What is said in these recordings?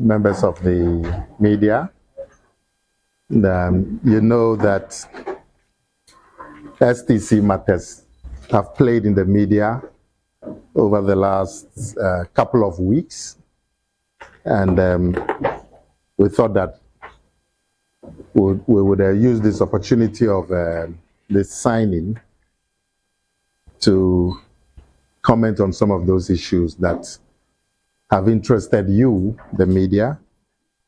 members of the media. You know that STC matters have played in the media over the last couple of weeks, and we thought that we would use this opportunity of this signing to comment on some of those issues that have interested you, the media,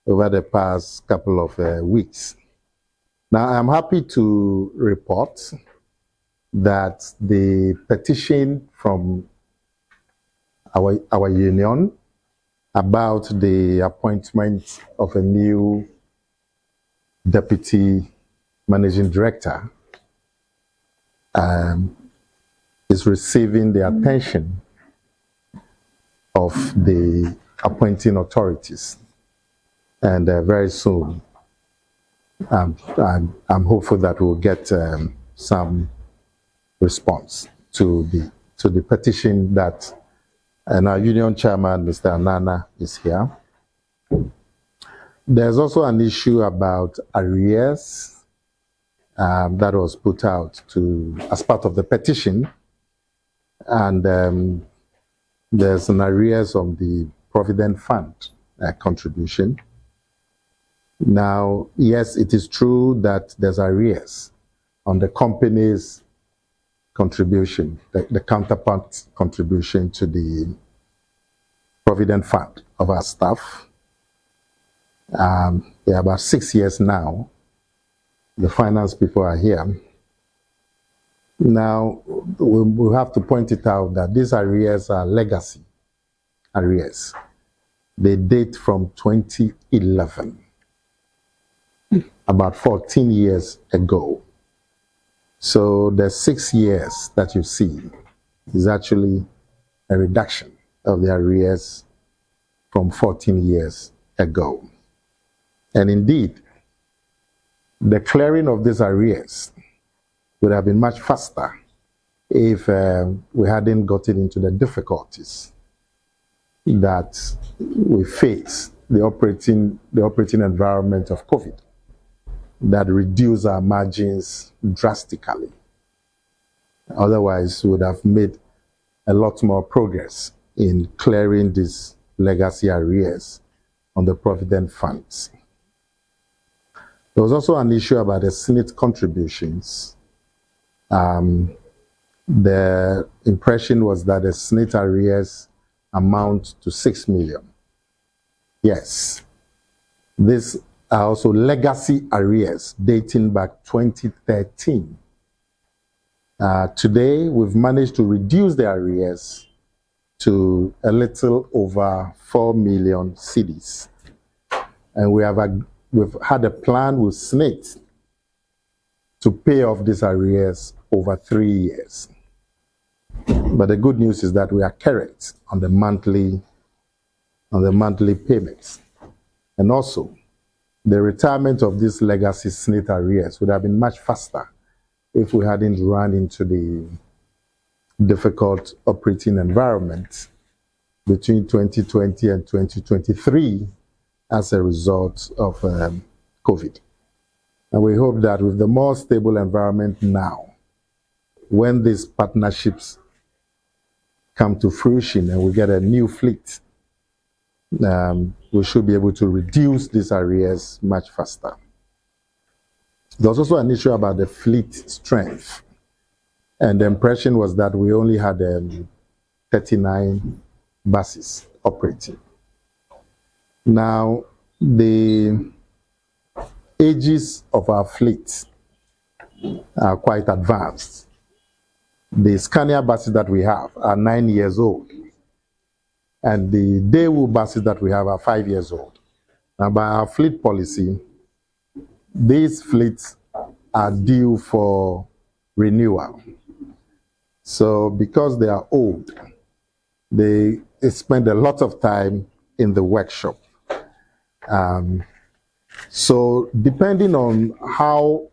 over the past couple of weeks. Now, I'm happy to report that the petition from our union about the appointment of a new deputy managing director is receiving the attention of the appointing authorities, and very soon I'm hopeful that we'll get some response to the petition that, and our union chairman, Mr. Anana, is here. There's also an issue about arrears that was put out as part of the petition, and there's an arrears on the Provident Fund contribution. Now, yes, it is true that there's arrears on the company's contribution, the counterpart contribution to the Provident Fund of our staff. Yeah, about 6 years now. The finance people are here. Now, we have to point it out that these arrears are legacy arrears. They date from 2011, about 14 years ago. So the 6 years that you see is actually a reduction of the arrears from 14 years ago. And indeed, the clearing of these arrears would have been much faster if we hadn't gotten into the difficulties that we face, the operating environment of COVID, that reduced our margins drastically. Otherwise, we would have made a lot more progress in clearing these legacy arrears on the Provident Funds. There was also an issue about the Senate contributions. The impression was that the Senate arrears amount to 6 million. Yes, these are also legacy arrears dating back 2013. Today, we've managed to reduce the arrears to a little over 4 million cedis. And we've had a plan with SNIT to pay off these arrears over 3 years. But the good news is that we are current on the monthly payments. And also, the retirement of these legacy SNIT arrears would have been much faster if we hadn't run into the difficult operating environment between 2020 and 2023 as a result of COVID. And we hope that with the more stable environment now, when these partnerships come to fruition and we get a new fleet, we should be able to reduce these arrears much faster. There's also an issue about the fleet strength. And the impression was that we only had 39 buses operating. Now, the ages of our fleet are quite advanced. The Scania buses that we have are 9 years old, and the Daewoo buses that we have are 5 years old. Now, by our fleet policy, these fleets are due for renewal. So because they are old, they spend a lot of time in the workshop. So depending on how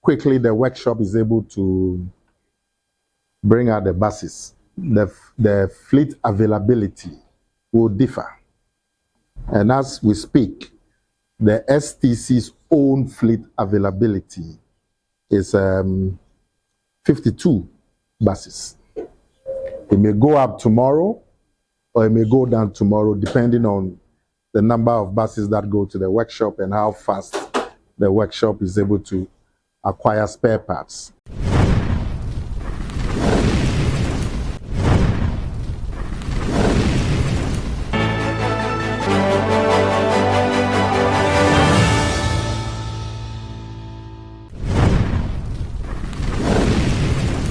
quickly the workshop is able to bring out the buses, the fleet availability will differ. And as we speak, the STC's own fleet availability is 52 buses. It may go up tomorrow or it may go down tomorrow, depending on the number of buses that go to the workshop and how fast the workshop is able to acquire spare parts.